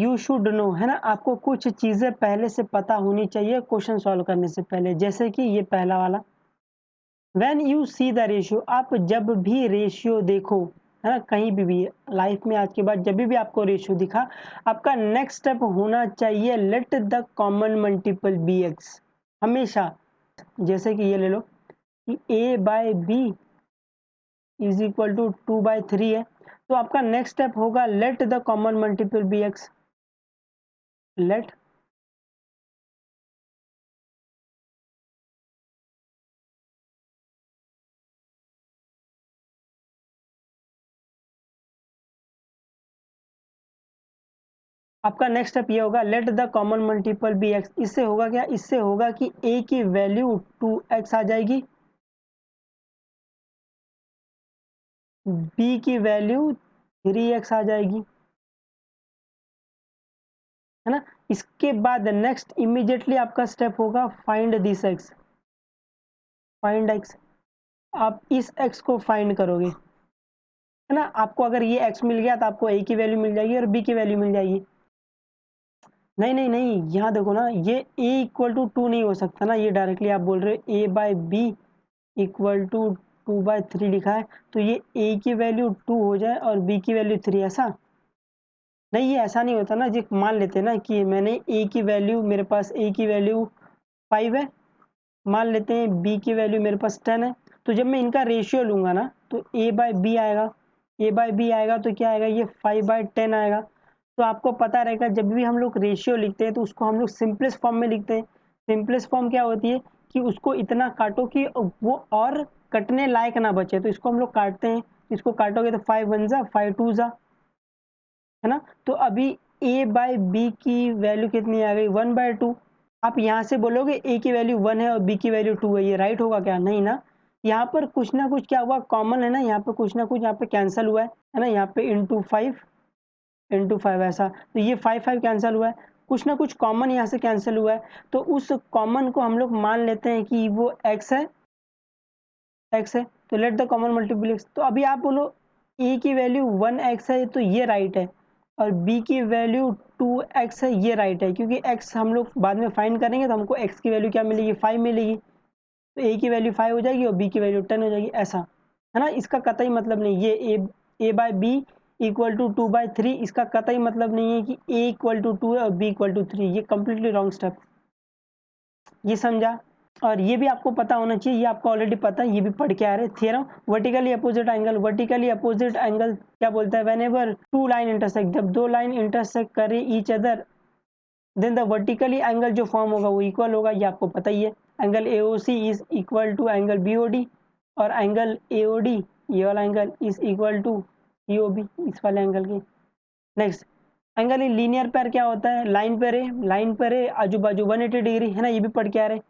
You should know, है ना, आपको कुछ चीजें पहले से पता होनी चाहिए क्वेश्चन सॉल्व करने से पहले, जैसे कि ये पहला वाला, when you see the ratio, आप जब भी रेशियो देखो, है ना, कहीं भी लाइफ में आज के बाद जब भी आपको रेशियो दिखा, आपका नेक्स्ट स्टेप होना चाहिए let the common multiple be x, हमेशा। जैसे कि ये ले लो कि a by B is equal to 2/3 है, तो आपका नेक्स्ट स्टेप होगा let the common multiple be x, let आपका नेक्स्ट स्टेप ये होगा let the common multiple be x. इससे होगा क्या, इससे होगा कि a की वैल्यू 2x आ जाएगी, b की वैल्यू 3x आ जाएगी, है ना। इसके बाद नेक्स्ट इमीडिएटली आपका स्टेप होगा find this x, find x। आप इस x को फाइंड करोगे, है ना। आपको अगर ये x मिल गया तो आपको a की वैल्यू मिल जाएगी और b की वैल्यू मिल जाएगी। नहीं नहीं नहीं, यहाँ देखो ना, ये a इक्वल टू 2 नहीं हो सकता ना, ये डायरेक्टली आप बोल रहे हो a by B equal to 2/3 लिखा है, तो ये a की वैल्यू 2 हो जाए और b की वैल्यू 3, ऐसा नहीं, ये ऐसा नहीं होता ना जी। मान लेते ना कि मैंने a की वैल्यू, मेरे पास a की वैल्यू 5 है, मान लेते हैं b की वैल्यू मेरे पास 10 है, तो जब मैं इनका रेशियो लूंगा ना तो a बाय बी आएगा, a बाय बी आएगा तो क्या आएगा, ये 5/10 आएगा। तो आपको पता रहेगा जब भी हम लोग रेशियो लिखते हैं तो उसको हम लोग सिंपलेस्ट फॉर्म में लिखते हैं। सिंपलेस्ट फॉर्म क्या होती है कि उसको इतना काटो कि वो और कटने लायक ना बचे, तो इसको हम लोग काटते हैं। इसको काटोगे तो 5 1 जा 5 2 जा, है ना। तो अभी a बाय बी की वैल्यू कितनी आ गई, 1/2। आप यहाँ से बोलोगे a की वैल्यू 1 है और b की वैल्यू 2 है, ये राइट होगा क्या, नहीं ना। यहाँ पर कुछ ना कुछ क्या हुआ, कॉमन है ना, यहाँ पे कुछ ना कुछ यहाँ पे कैंसिल हुआ है ना, यहाँ पे इंटू 5 ऐसा, तो ये 5 5 कैंसिल हुआ है, कुछ ना कुछ कॉमन यहाँ से कैंसिल हुआ है, तो उस कॉमन को हम लोग मान लेते हैं कि वो x है, x है, तो late the common multiple x। तो अभी आप बोलो a की वैल्यू 1x है, तो ये राइट है, और b की वैल्यू 2x है, ये राइट है, क्योंकि x हम लोग बाद में फाइंड करेंगे तो हमको x की वैल्यू क्या मिलेगी, 5 मिलेगी, तो a की वैल्यू 5 हो जाएगी और b की वैल्यू 10 हो जाएगी, ऐसा, है ना। इसका कतई मतलब नहीं, ये a by B equal to 2/3, इसका कतई मतलब नहीं है कि a इक्वल टू 2 है और b इक्वल टू 3, ये कंप्लीटली रॉन्ग स्टेप, ये समझा। और ये भी आपको पता होना चाहिए, ये आपको ऑलरेडी पता है, ये भी पढ़ के आ रहे theorem, vertically opposite angle, vertically opposite angle क्या बोलता है, व्हेनेवर टू लाइन इंटरसेक्ट, जब दो लाइन इंटरसेक्ट करे each other, then the vertically angle जो फॉर्म होगा वो इक्वल होगा, ये आपको पता ही है। Angle AOC is equal to angle BOD, और एंगल AOD, ये वाला angle, is equal to EOB, इस वाले एंगल के। Next, angle in linear pair क्या होता है, लाइन पेयर है, लाइन पेयर है आजू बाजू 180 डिग्री, है ना, ये भी पढ़ के आ रहे हैं।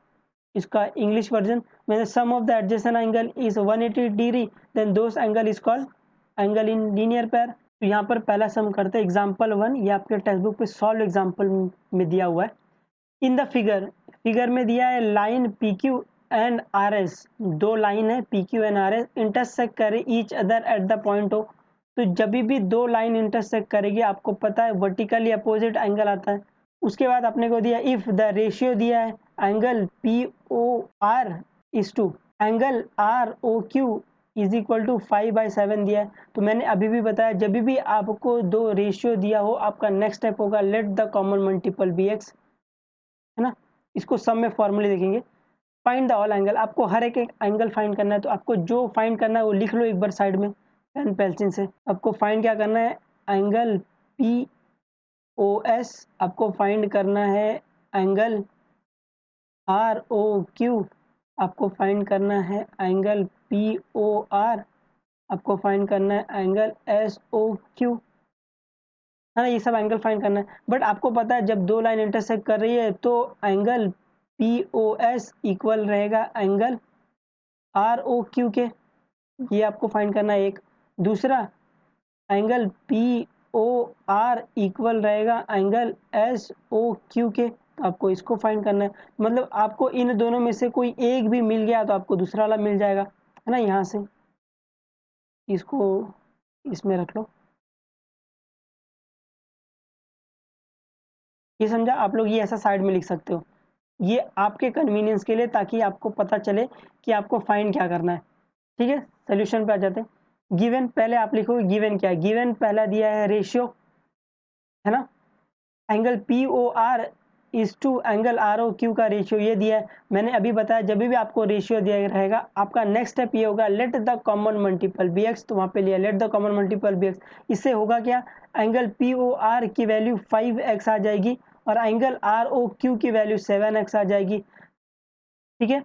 इसका इंग्लिश वर्जन में sum of the adjacent angle is 180 degree, then those angle is called angle in linear pair. तो यहाँ पर पहला सम करते हैं, एग्जांपल 1, ये आपके टेक्स्ट बुक पे सॉल्व एग्जांपल में दिया हुआ है। इन द फिगर, फिगर में दिया है लाइन PQ एंड RS, दो लाइन है PQ एंड RS इंटरसेक्ट करे each other at the point O। तो जब भी दो लाइन इंटरसेक्ट करेगी, आपको पता है वर्टिकली अपोजिट एंगल आता है। उसके बाद अपने को दिया इफ द रेशियो दिया है angle POR is to angle ROQ is equal to 5/7 दिया है। तो मैंने अभी भी बताया जब भी आपको दो रेशियो दिया हो, आपका नेक्स्ट स्टेप होगा let the common multiple BX, है ना। इसको सब में फॉर्मूले देखेंगे। फाइंड द ऑल एंगल, आपको हर एक एंगल फाइंड करना है, तो आपको जो फाइंड करना है वो लिख लो एक बार साइड में पेन पेंसिल से। आपको फाइंड क्या करना है, एंगल POS, आपको फाइंड करना है एंगल ROQ, आपको फाइंड करना है एंगल POR, आपको फाइंड करना है एंगल SOQ, है ना। ये सब एंगल फाइंड करना है, बट आपको पता है जब दो लाइन इंटरसेक्ट कर रही है तो एंगल POS इक्वल रहेगा एंगल ROQ के, ये आपको फाइंड करना है एक। दूसरा, एंगल POR इक्वल रहेगा एंगल SOQ के, तो आपको इसको फाइंड करना है। मतलब आपको इन दोनों में से कोई एक भी मिल गया तो आपको दूसरा वाला मिल जाएगा, है ना। यहाँ से इसको इसमें रख लो। ये समझा? आप लोग ये ऐसा साइड में लिख सकते हो, ये आपके कन्वीनियंस के लिए, ताकि आपको पता चले कि आपको फाइंड क्या करना है। ठीक है, सोल्यूशन पे आ जाते हैं। गिवन, पहले आप लिखोगे गिवन क्या है। गिवन पहला दिया है रेशियो, है ना, angle P O R is to angle R O Q का रेशियो ये दिया है। मैंने अभी बताया जब भी आपको रेशियो दिया रहेगा, आपका नेक्स्ट स्टेप ये होगा let the common multiple be x, तो वहाँ पे लिया let the common multiple be x. इससे होगा क्या, एंगल पी ओ आर की वैल्यू 5x आ जाएगी और एंगल आर ओ क्यू की वैल्यू 7x आ जाएगी। ठीक है,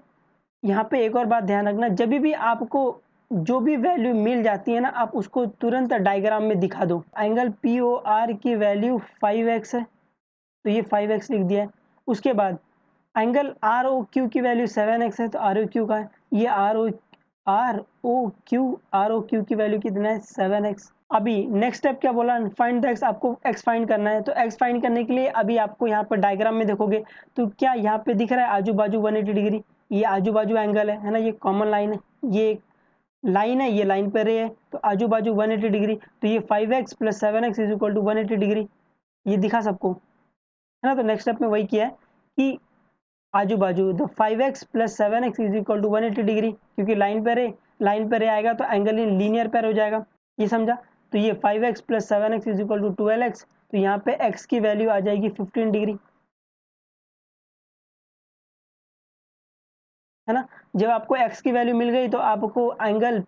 यहाँ पे एक और बात ध्यान रखना, जब भी आपको जो भी वैल्यू मिल जाती है ना, आप उसको तुरंत डायग्राम में दिखा दो। एंगल पी ओ आर की वैल्यू 5x है, तो ये 5x लिख दिया है। उसके बाद एंगल आर ओ क्यू की वैल्यू 7x है, तो आर ओ क्यू का है, ये आर ओ क्यू की वैल्यू कितना है, 7x। अभी नेक्स्ट स्टेप क्या बोला, फाइंड द एक्स, आपको एक्स फाइंड करना है। तो एक्स फाइंड करने के लिए अभी आपको यहाँ पर डायग्राम में देखोगे तो क्या यहाँ पे दिख रहा है आजू बाजू 180 डिग्री, ये आजू बाजू एंगल है ना, ये कॉमन लाइन है, ये लाइन है, ये लाइन पर रे है, तो आजू बाजू 180 डिग्री, तो ये 5x plus 7x is equal to 180 degree, ये दिखा सबको, है ना। तो नेक्स्ट स्टेप में वही किया है कि आजू बाजू तो 5x plus 7x is equal to 180 degree, क्योंकि लाइन पर रे आएगा तो एंगल इन लीनियर पैर हो जाएगा, ये समझा। तो ये 5x plus 7x is equal to 12x, तो यहाँ पे x की वैल्यू आ जाएगी 15 डिग्री, है ना। जब आपको x की वैल्यू मिल गई तो आपको एंगल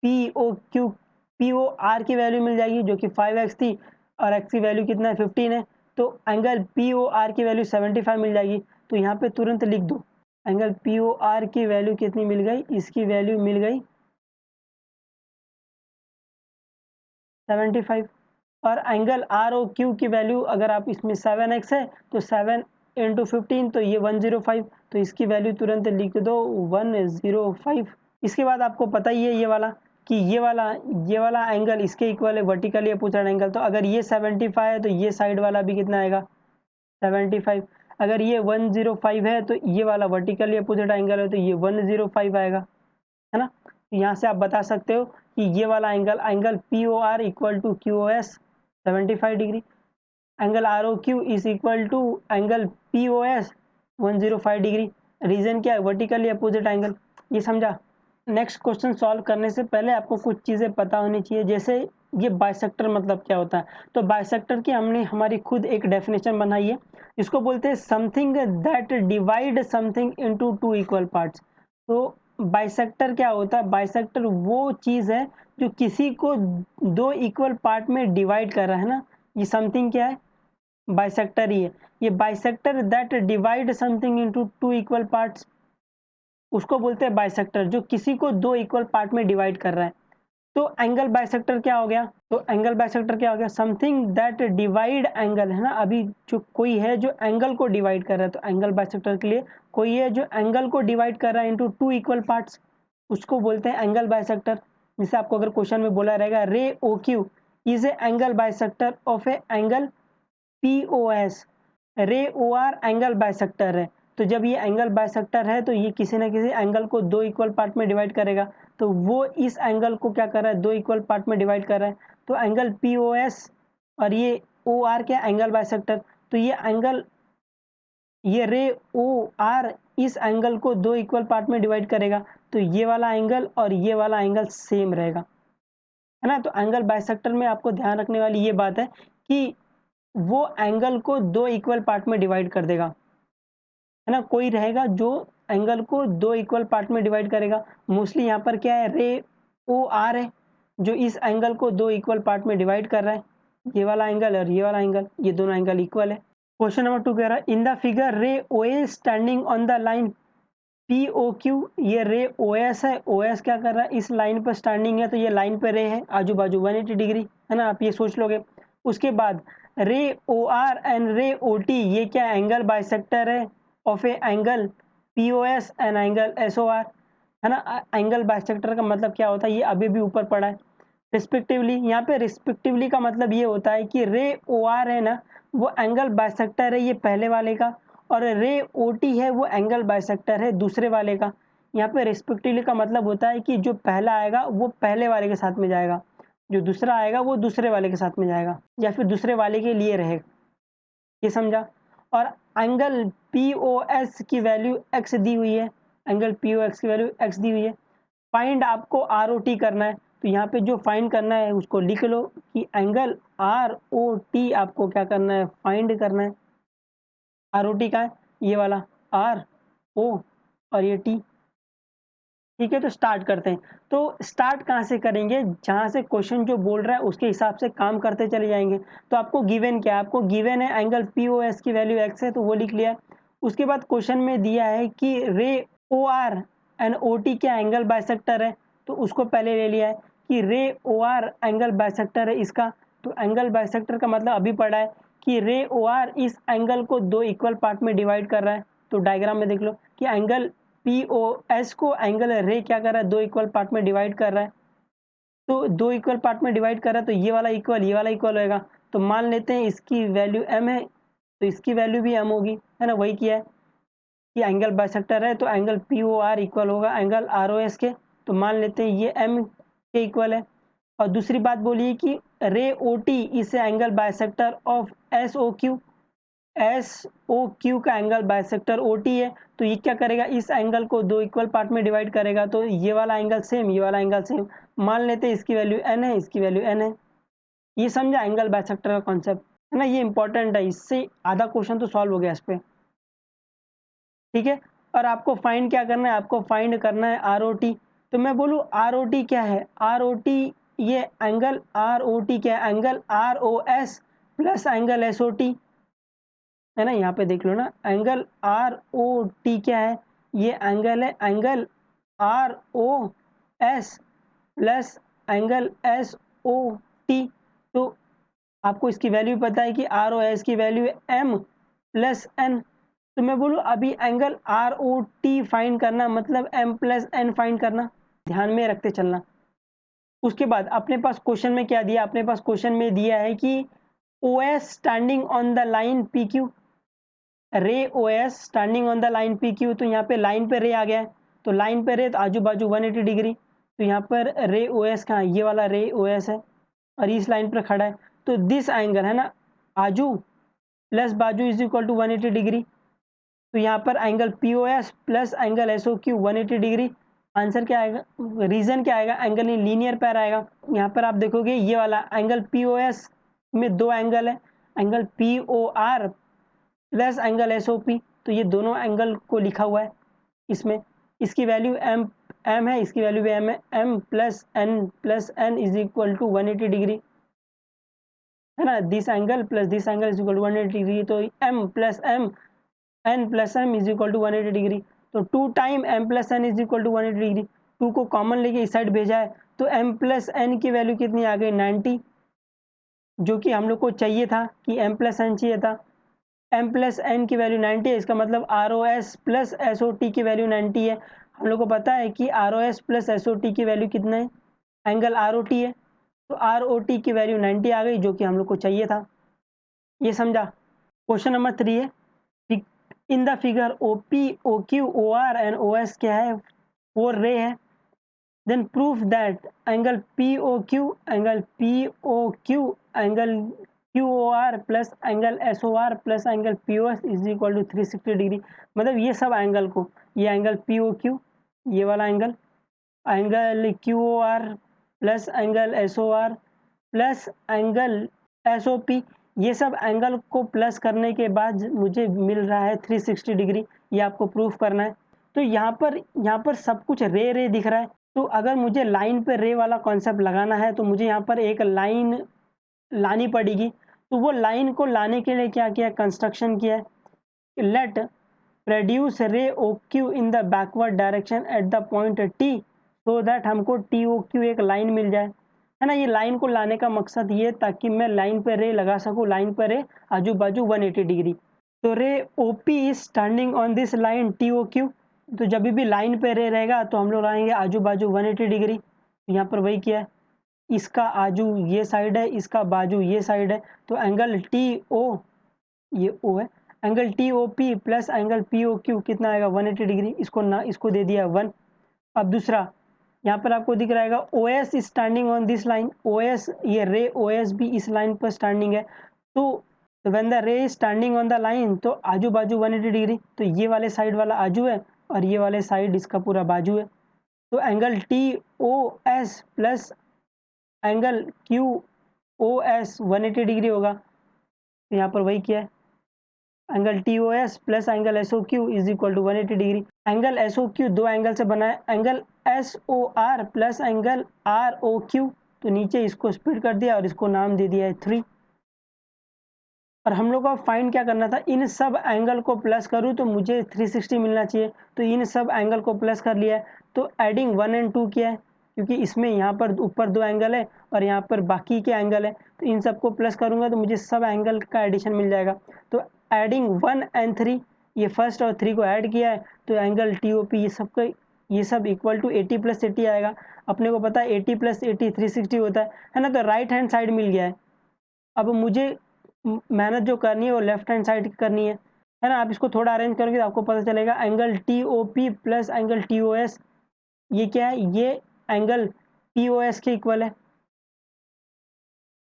पी ओ आर की वैल्यू मिल जाएगी जो कि 5x थी, और x की वैल्यू कितना है, 15 है, तो एंगल पी ओ आर की वैल्यू 75 मिल जाएगी। तो यहाँ पे तुरंत लिख दो, एंगल पी ओ आर की वैल्यू कितनी मिल गई, इसकी वैल्यू मिल गई 75, और एंगल आर ओ क्यू की वैल्यू अगर आप इसमें 7x है तो 7 इंटू 15, तो ये 105, तो इसकी वैल्यू तुरंत लिख दो 105। इसके बाद आपको पता ही है ये वाला कि ये वाला एंगल इसके इक्वल है, वर्टिकली अपोजिट एंगल, तो अगर ये 75 है तो ये साइड वाला भी कितना आएगा, 75। अगर ये 105 है तो ये वाला वर्टिकली अपोजिट एंगल है, तो ये 105 आएगा, है ना। तो यहाँ से आप बता सकते हो कि ये वाला angle P O R equal to Q O S 75 degree, angle R O Q is equal to angle P O S 105 degree. Reason क्या है, वर्टिकली अपोजिट एंगल, ये समझा। नेक्स्ट क्वेश्चन सॉल्व करने से पहले आपको कुछ चीज़ें पता होनी चाहिए, जैसे ये बाइसेक्टर मतलब क्या होता है। तो बाइसेक्टर की हमने हमारी खुद एक डेफिनेशन बनाई है, इसको बोलते हैं something that divide something into two equal parts. तो बाइसेक्टर क्या होता है, बाइसेक्टर वो चीज़ है जो किसी को दो इक्वल पार्ट में डिवाइड कर रहा है ना, ये समथिंग क्या है, बाइसेक्टर ही है। ये bisector that divide something into two equal parts, उसको बोलते हैं बाइसेक्टर, जो किसी को दो इक्वल पार्ट में डिवाइड कर रहा है। तो एंगल बाइसेक्टर क्या हो गया, तो एंगल बाइसेक्टर क्या हो गया, समथिंग दैट डिवाइड एंगल, है ना। अभी जो कोई है जो एंगल को डिवाइड कर रहा है, तो एंगल बाइसेक्टर के लिए कोई है जो एंगल को डिवाइड कर रहा है इनटू टू इक्वल पार्ट्स, उसको बोलते हैं एंगल बाइसेक्टर। जैसे आपको अगर क्वेश्चन में बोला रहेगा ray O Q is a angle bisector of a angle P O S, ray O R angle bisector है, तो जब ये एंगल बाइसेक्टर है तो ये किसी ना किसी एंगल को दो इक्वल पार्ट में डिवाइड करेगा, तो वो इस एंगल को क्या कर रहा है, दो इक्वल पार्ट में डिवाइड कर रहा है। तो एंगल पी ओ एस और ये ओ आर क्या एंगल बाइसेक्टर, तो ये रे ओ आर इस एंगल को दो इक्वल पार्ट में डिवाइड करेगा, तो ये वाला एंगल और ये वाला एंगल सेम रहेगा, है ना। तो एंगल बाइसेक्टर में आपको ध्यान रखने वाली ये बात है कि वो एंगल को दो इक्वल पार्ट में डिवाइड कर देगा, है ना। कोई रहेगा जो एंगल को दो इक्वल पार्ट में डिवाइड करेगा। मोस्टली यहाँ पर क्या है, रे ओ आर है जो इस एंगल को दो इक्वल पार्ट में डिवाइड कर रहा है, ये वाला एंगल और ये वाला एंगल, ये दोनों एंगल इक्वल है। क्वेश्चन नंबर 2 कह रहा है in the figure ray O A standing on the line P O Q, ये रे ओ एस है, ओ एस क्या कर रहा है, इस लाइन पर स्टैंडिंग है, तो ये लाइन पर रे है, आजू बाजू 180 डिग्री, है ना, आप ये सोच लोगे। उसके बाद रे ओ आर एंड रे ओ टी, ये क्या एंगल बाइसेक्टर है of a angle P O S and angle S O R, है ना। एंगल बाइसेक्टर का मतलब क्या होता है, ये अभी भी ऊपर पड़ा है, रिस्पेक्टिवली। यहाँ पे रिस्पेक्टिवली का मतलब ये होता है कि रे ओ आर है ना, वो एंगल बाइसेक्टर है ये पहले वाले का, और रे ओ टी है वो एंगल बाइसेक्टर है दूसरे वाले का। यहाँ पे रिस्पेक्टिवली का मतलब होता है कि जो पहला आएगा वो पहले वाले के साथ में जाएगा, जो दूसरा आएगा वो दूसरे वाले के साथ में जाएगा, या फिर दूसरे वाले के लिए रहेगा, ये समझा। और एंगल पी ओ एस की वैल्यू एक्स दी हुई है, एंगल पी ओ एक्स की वैल्यू एक्स दी हुई है। फाइंड आपको आर ओ टी करना है, तो यहाँ पे जो फाइंड करना है उसको लिख लो कि एंगल आर ओ टी आपको क्या करना है, फाइंड करना है। आर ओ टी का है ये वाला आर ओ और ये टी। ठीक है, तो स्टार्ट करते हैं। तो स्टार्ट कहाँ से करेंगे, जहाँ से क्वेश्चन जो बोल रहा है उसके हिसाब से काम करते चले जाएंगे। तो आपको गिवन क्या है, आपको गिवन है एंगल पी ओ एस की वैल्यू एक्स है, तो वो लिख लिया। उसके बाद क्वेश्चन में दिया है कि ray O R and O T क्या एंगल बाइसेक्टर है, तो उसको पहले ले लिया है कि ray O R angle bisector है इसका। तो एंगल बाइसेक्टर का मतलब अभी पढ़ा है कि रे ओ आर इस एंगल को दो इक्वल पार्ट में डिवाइड कर रहा है। तो डायग्राम में देख लो कि एंगल पी ओ एस को एंगल रे क्या कर रहा है, दो इक्वल पार्ट में डिवाइड कर रहा है। तो दो इक्वल पार्ट में डिवाइड कर रहा है, तो ये वाला इक्वल होएगा। तो मान लेते हैं इसकी वैल्यू एम है, तो इसकी वैल्यू भी एम होगी, है ना। वही किया है कि एंगल बाइसेक्टर है, तो angle P O R equal होगा एंगल आर ओ एस के। तो मान लेते हैं ये एम के इक्वल है। और दूसरी बात बोलिए कि ray O T is angle bisector of S O Q, S O Q का एंगल बाइसेक्टर ओ टी है। तो ये क्या करेगा, इस एंगल को दो इक्वल पार्ट में डिवाइड करेगा। तो ये वाला एंगल सेम, ये वाला एंगल सेम। मान लेते हैं इसकी वैल्यू एन है, इसकी वैल्यू एन है। ये समझा एंगल बाइसेक्टर का कॉन्सेप्ट, है ना। ये इंपॉर्टेंट है, इससे आधा क्वेश्चन तो सॉल्व हो गया इस पे। ठीक है, और आपको फाइंड क्या करना है, आपको फाइंड करना है आर ओ टी। तो मैं बोलूँ आर ओ टी क्या है, आर ओ टी ये एंगल आर ओ टी क्या है, angle R O S plus angle S O T, है ना। यहाँ पे देख लो ना, एंगल आर ओ टी क्या है, ये एंगल है angle R O S plus angle S O T. तो आपको इसकी वैल्यू पता है कि आर ओ एस की वैल्यू है एम प्लस एन। तो मैं बोलूँ अभी angle R O T find करना मतलब एम प्लस एन फाइंड करना, ध्यान में रखते चलना। उसके बाद अपने पास क्वेश्चन में क्या दिया, अपने पास क्वेश्चन में दिया है कि O S standing on the line P Q, ray O S standing on the line P Q. तो यहाँ पे लाइन पे रे आ गया है, तो लाइन पे रे तो आजू बाजू 180 डिग्री। तो यहाँ पर रे ओ एस कहाँ, ये वाला रे ओ एस है और इस लाइन पर खड़ा है। तो दिस एंगल है ना, आजू प्लस बाजू इज इक्वल टू 180 डिग्री। तो यहाँ पर angle P O S plus angle S O Q 180 degree. Answer क्या आएगा, रीजन क्या आएगा, एंगल इन लीनियर पैर आएगा। यहाँ पर आप देखोगे ये वाला एंगल पी ओ एस में दो एंगल है, angle P O R plus angle S O P. तो ये दोनों एंगल को लिखा हुआ है इसमें। इसकी वैल्यू एम एम है, इसकी वैल्यू भी एम है। M plus N is equal to 180 degree, है ना। This angle plus this angle is equal to 180 degree. तो M plus M N plus M is equal to 180 degree. तो two time M plus N is equal to 180 degree. Two को common लेके इस side भेजा है, तो M plus N की value कितनी आ गई, 90, जो कि हम लोग को चाहिए था कि एम प्लस एन चाहिए था। एम प्लस एन की वैल्यू 90 है, इसका मतलब R O S plus S O T की वैल्यू 90 है। हम लोग को पता है कि R O S plus S O T की वैल्यू कितना है, एंगल आर ओ टी है। तो आर ओ टी की वैल्यू 90 आ गई, जो कि हम लोग को चाहिए था। ये समझा। क्वेश्चन नंबर 3 है, in the figure O P O Q O R and O S क्या है, वो रे है। Then proof that angle P O Q, angle P O Q, angle Q O R plus angle S O R plus angle P O S is equal to 360 degree. मतलब ये सब angle को, ये angle P O Q, ये वाला angle, angle Q O R plus angle S O R plus angle S O P, ये सब angle को प्लस करने के बाद मुझे मिल रहा है 360 डिग्री। ये आपको प्रूफ करना है। तो यहाँ पर सब कुछ रे रे दिख रहा है। तो अगर मुझे लाइन पे रे वाला कॉन्सेप्ट लगाना है, तो मुझे यहाँ पर एक लाइन लानी पड़ेगी। तो वो लाइन को लाने के लिए क्या किया, कंस्ट्रक्शन किया है, let produce ray O Q in the backward direction at the point T, so that हमको टी ओ क्यू एक लाइन मिल जाए, है ना। ये लाइन को लाने का मकसद ये ताकि मैं लाइन पे रे लगा सकूं, लाइन पे रे आजू बाजू 180 डिग्री। तो ray O P is standing on this line T O Q. तो जब भी लाइन पे रे रहेगा तो हम लोग लाएंगे आजू बाजू 180 डिग्री। यहाँ पर वही किया है, इसका आजू ये साइड है, इसका बाजू ये साइड है। तो एंगल टी ओ, ये ओ है, angle T O P plus angle P O Q कितना आएगा, 180 डिग्री। इसको ना, इसको दे दिया 1। अब दूसरा, यहाँ पर आपको दिख रहा है O S standing on this line, O S, ये रे ओ एस भी इस लाइन पर स्टैंडिंग है। तो तो व्हेन द रे स्टैंडिंग ऑन द लाइन, तो आजू बाजू 180 डिग्री, तो ये वाले साइड वाला आजू है और ये वाले साइड इसका पूरा बाजू है। तो angle T O S plus angle Q O S 180 degree होगा। तो यहाँ पर वही किया है, angle T O S plus angle S O Q is equal to 180 degree. Angle S O Q दो एंगल से बना है, angle S O R plus angle R O Q, तो नीचे इसको स्प्लिट कर दिया और इसको नाम दे दिया है 3। और हम लोग को फाइंड क्या करना था, इन सब एंगल को प्लस करूँ तो मुझे 360 मिलना चाहिए, तो इन सब एंगल को प्लस कर लिया है। तो एडिंग 1 एंड 2 किया है, क्योंकि इसमें यहाँ पर ऊपर 2 एंगल है और यहाँ पर बाकी के एंगल है, तो इन सबको प्लस करूँगा तो मुझे सब एंगल का एडिशन मिल जाएगा। तो एडिंग 1 एंड 3, ये फर्स्ट और 3 को ऐड किया है, तो एंगल टी ओ पी ये सब इक्वल टू 80 + 80 आएगा। अपने को पता है 80 + 80 360 होता है ना। तो राइट हैंड साइड मिल गया है। अब मुझे मेहनत जो करनी है वो लेफ्ट हैंड साइड की करनी है ना। आप इसको थोड़ा अरेंज करोगे तो आपको पता चलेगा angle T O P plus angle T O S, ये क्या है, ये एंगल टी ओ एस के इक्वल है,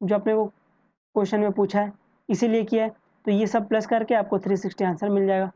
जो अपने को क्वेश्चन में पूछा है, इसीलिए किया है। तो ये सब प्लस करके आपको 360 आंसर मिल जाएगा।